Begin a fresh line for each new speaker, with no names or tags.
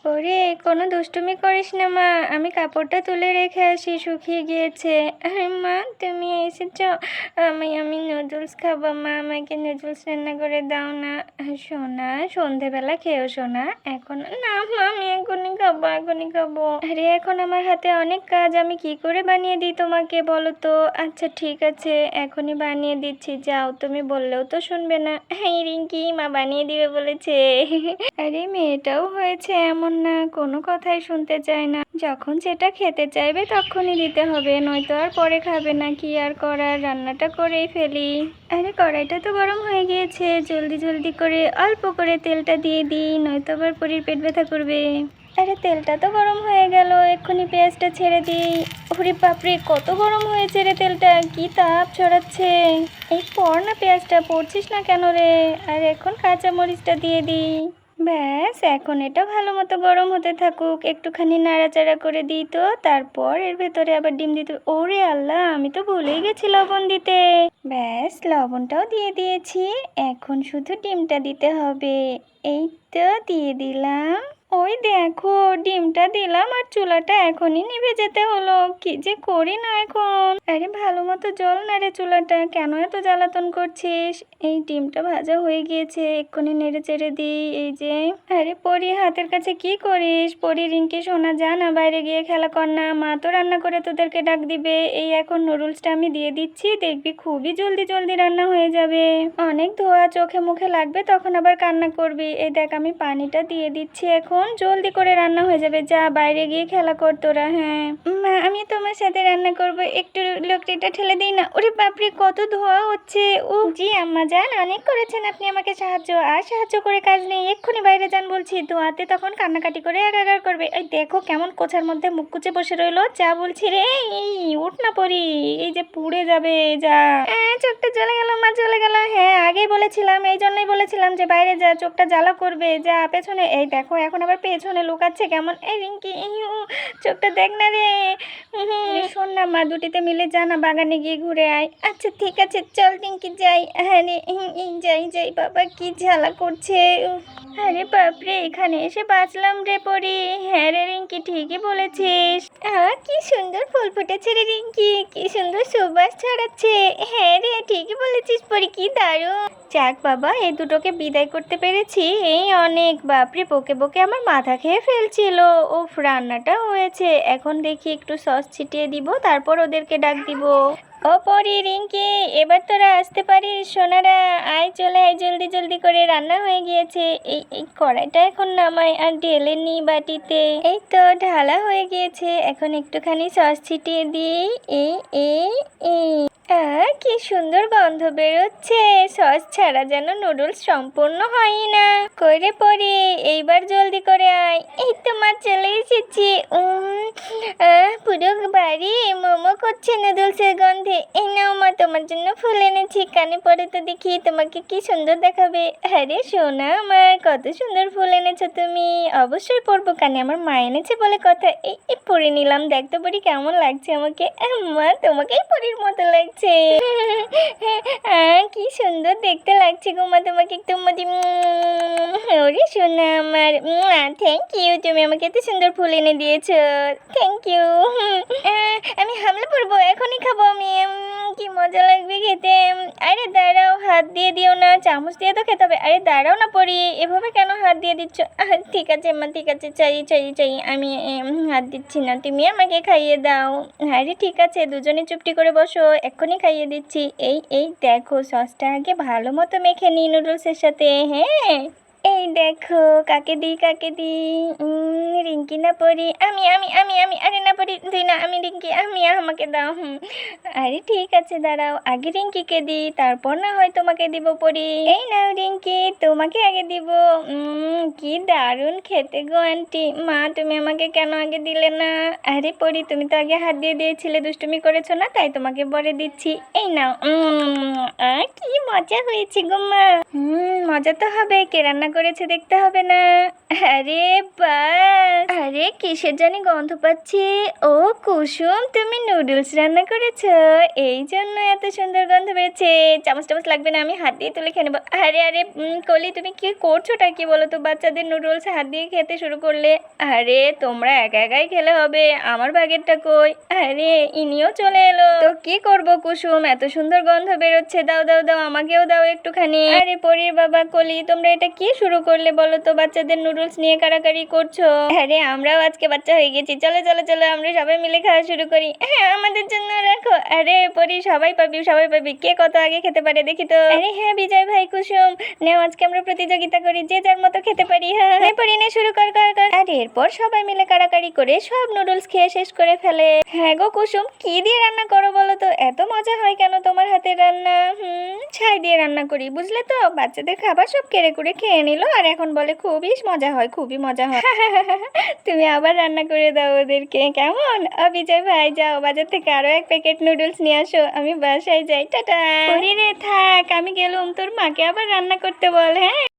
ওরে কোনো দুষ্টুমি করিস না মা, আমি কাপড়টা তুলে রেখে আসি, শুকিয়ে গিয়েছে। আরে মা, তুমি এসেছো? আমি নুডলস খাবো মা, আমাকে নুডলস রান্না করে দাও না। সোনা, সন্ধেবেলা খেয়েও সোনা, এখন না মা, আমি এখনই খাবো। আরে এখন আমার হাতে অনেক কাজ, আমি কি করে বানিয়ে দিই তোমাকে বলো তো? আচ্ছা ঠিক আছে, এখনই বানিয়ে দিচ্ছি, যাও, তুমি বললেও তো শুনবে না। হ্যাঁ রিঙ্কি, মা বানিয়ে দিবে বলেছে। আরে মেয়েটাও হয়েছে এমন না, কোনো কথাই শুনতে চায় না। যখন যেটা খেতে চাইবে তখনই দিতে হবে, নয়তো আর পরে খাবে না। কি আর করার, রান্নাটা করেই ফেলি। আরে কড়াইটা তো গরম হয়ে গিয়েছে, জলদি জলদি করে অল্প করে তেলটা দিয়ে দিই, নয়তো আবার পরীর পেট ব্যথা করবে। আরে তেলটা তো গরম হয়ে গেল, এক্ষুনি পেঁয়াজটা ছেড়ে দিই। ওরে বাপরে, কত গরম হয়েছে রে তেলটা, কি তাপ ছড়াচ্ছে। এই পর না পেঁয়াজটা, পড়ছিস না কেন রে? আর এখন কাঁচা মরিচটা দিয়ে দিই। ব্যাস, এখন এটা ভালো মতো গরম হতে থাকুক, একটুখানি নাড়াচাড়া করে দিই তো, তারপর এর ভেতরে আবার ডিম দিতে। ওরে আল্লাহ, আমি তো ভুলেই গেছি লবণ দিতে। ব্যাস, লবণটাও দিয়ে দিয়েছি, এখন শুধু ডিমটা দিতে হবে। এই তো দিয়ে দিলাম। ওই দেখো, ডিমটা দিলাম আর চুলাটা এখনই নিভে যেতে হলো, কি যে করি না এখন। আরে ভালো মতো জল না রে চুলাটা, কেন এত জ্বালাতন করছিস? এই ডিমটা ভাজা হয়ে গিয়েছে, এক্ষুনি নেড়ে চেড়ে দিই। এই যে। আরে পরি, হাতের কাছে কি করিস? পরি, রিঙ্কি সোনা, যা না বাইরে গিয়ে খেলা কর না, মা তো রান্না করে তোদেরকে ডাক দিবে। এই এখন নুডলসটা আমি দিয়ে দিচ্ছি, দেখবি খুবই জলদি জলদি রান্না হয়ে যাবে। অনেক ধোয়া চোখে মুখে লাগবে, তখন আবার কান্না করবি। এই দেখ, আমি পানিটা দিয়ে দিচ্ছি, এখন জলদি করে রান্না হয়ে যাবে, যা বাইরে গিয়ে খেলা কর তোরা। হ্যাঁ মা, আমি তোমার সাথে রান্না করব, একটু লকটিটা ঠেলে দিই না। ওরে বাপরে, কত ধোয়া হচ্ছে। ও জি আম্মা যান, অনেক করেছেন আপনি আমাকে সাহায্য, আর সাহায্য করে কাজ নেই, এক্ষুনি বাইরে যান বলছি। ধোয়াতে তখন কান্নাকাটি করে একাকার করবে। এই দেখো কেমন কোছার মধ্যে মুখ কুচে বসে রইলো, যা বলছি রে। এই উঠ না পরি, এই যে পুড়ে যাবে, যা। চোখটা জ্বলে গেল মা, জ্বলে গেল। হ্যাঁ আগেই বলেছিলাম, এই জন্যই বলেছিলাম যে বাইরে যা, চোখটা জ্বালা করবে, যা পেছনে। এই দেখো এখন আবার পেছনে লুকাচ্ছে কেমন। এই রিঙ্কি, চোখটা দেখ না রে। শোন না মা, দুটিতে মিলে যা না, বাগানে গিয়ে ঘুরে আয়। আচ্ছা ঠিক আছে, চল রিঙ্কি যাই। হ্যাঁ রে, যাই যাই, বাবা কি জ্বালা করছে। আরে বাপরে, এখানে এসে বাঁচলাম রে পরি। হ্যাঁ রে রিঙ্কি, ঠিকই বলেছিস। কি সুন্দর ফুল ফুটেছে রে রিঙ্কি, কি সুন্দর সুবাস ছড়াচ্ছে। হ্যাঁ রে, ঠিকই বলেছিস পরি, কি দারুণ। যাক বাবা, এই দুটোকে বিদায় করতে পেরেছি, এই অনেক। বাপরে, বকে বকে আমার মাথা খেয়ে ফেলছিল। উফ, রান্নাটা হয়েছে, এখন দেখি একটু সস ছিটিয়ে দিব, তারপর ওদেরকে ডাক দিব। ও পরি, রিঙ্কি, এবার তোরা আসতে পারিস সোনারা, আয় চলে আয়, জলদি জলদি করে রান্না হয়ে গিয়েছে। এই কড়াইটা এখন নামাই আর ঢেলে নি বাটিতে। এই তো ঢালা হয়ে গিয়েছে, এখন একটুখানি সস ছিটিয়ে দিই। এই এই এই কি সুন্দর গন্ধ বেরোচ্ছে, সস ছাড়া যেন নুডলস সম্পূর্ণ হয়ই না। করে পড়ি, এইবার জলদি করে আয়। এই তো মা, চলে এসেছি। পুরো বাড়ি মোমো করছে নুডলসের গন্ধে। এই নাও মা, তোমার জন্য ফুল এনেছি, কানে পরে তো দেখি, তোমাকে কি সুন্দর দেখাবে। আরে সোনা আমার, কত সুন্দর ফুল এনেছো তুমি। অবশ্যই পরবো, কানে আমার মা এনেছে বলে কথা। এই পরে নিলাম, দেখ তো পরি কেমন লাগছে আমাকে। মা, তোমাকেই পরির মতো লাগছে। কি সুন্দর দেখতে লাগছে গো মা, তোমাকে একটু মতি। ওরে সোনা আমার, থ্যাংক ইউ, তুমি আমাকে এত সুন্দর ফুল এনে দিয়েছো, থ্যাংক ইউ। আমি হামলে পড়বো, এখনই খাবো আমি। কি মজা লাগবে খেতে। আরে দাঁড়াও, হাত দিয়ে দিও না, চামচ দিয়ে তো খেতে হবে। আরে দাঁড়াও না পরি, এভাবে কেন হাত দিয়ে দিচ্ছ? ঠিক আছে মা, ঠিক আছে, চাই, আমি হাত দিচ্ছি না, তুমি আমাকে খাইয়ে দাও। আরে ঠিক আছে, দুজনে চুপটি করে বসো, এক্ষুনি খাইয়ে দিচ্ছি। এই দেখো, সসটা আগে ভালো মতো মেখে নিই নুডলসের সাথে। হ্যাঁ এই দেখো, কাকে দিই কাকে দিই। রিঙ্কি না পরি? আমি আরে না পরি, তুই না, আমি রিঙ্কি, আমাকে দাও। আরে ঠিক আছে, দাঁড়াও, আগে রিঙ্কিকে দিই, তারপর না হয় তোমাকে দিব পরি। এই নাও রিঙ্কি, তোমাকে আগে দিব। কি দারুণ খেতে গো আন্টি। মা, তুমি আমাকে কেন আগে দিলে না? আরে পরি, তুমি তো আগে হাত দিয়ে দিয়েছিলে, দুষ্টুমি করেছো না, তাই তোমাকে পরে দিচ্ছি। এই নাও। কি মজা হয়েছে গো মা। মজা তো হবে, কে রান্না করেছে দেখতে হবে না? আরে বাস, আরে আরে কিসের জানি গন্ধ পাচ্ছি। ও কুসুম, তুমি নুডলস রান্না করেছো, এই জন্য এত সুন্দর গন্ধ বেরোচ্ছে। চামচ টামচ লাগবে না, আমি হাত দিয়ে তুলে খেয়ে নেবো। আরে আরে কলি, তুমি কি করছোটা কি বলো তো? বাচ্চাদের নুডলস হাত দিয়ে খেতে শুরু করলে। আরে তোমরা একা একাই খেলে হবে, আমার ভাগেরটা কই? আরে ইনিও চলে এলো। তো কি করব কুসুম, এত সুন্দর গন্ধ বেরোচ্ছে, দাও দাও দাও, আমাকেও দাও একটুখানি। আরে পরীর বাবা, কলি, তোমরা এটা কি শুরু করলে বলো তো? বাচ্চাদের নুডলস নিয়ে কাড়াকাড়ি করছো। আরে আমরাও আজকে বাচ্চা হয়ে গেছি, চলো চলো চলো, আমরা সবাই মিলে খাওয়া শুরু করি। হ্যাঁ, আমাদের জন্য রাখো। আরে পরি, সবাই পাবি সবাই পাবি, কে কত আগে খেতে পারে দেখি তো। আরে হ্যাঁ বিজয় ভাই, কুসুম, নেও আজকে আমরা প্রতিযোগিতা করি, যে যার মতো খেতে পারি। হ্যাঁ হ্যাঁ পরি, নে শুরু কর কর কর। আর এরপর সবাই মিলে কাড়াকাড়ি করে সব নুডলস খেয়ে শেষ করে ফেলে। হ্যাঁ গো কুসুম, কি দিয়ে রান্না করো বলো তো? এত মজা হয় কেন তোমার হাতের রান্না? ছাই দিয়ে রান্না করি, বুঝলে তো। বাচ্চাদের খাবার সব কেড়ে কুড়ে খেয়ে নিল, আর এখন বলে খুবই মজা হয়, খুবই মজা হয়। তুমি আবার রান্না করে দাও ওদেরকে, কেমন? বিজয় ভাই, যাও বাজার থেকে আরো 1 প্যাকেট নুডলস নিয়ে আসো, আমি বাসায় যাই। টাটা। রে থাক, আমি গেলুম, তোর মাকে আবার রান্না করতে বল। হ্যাঁ।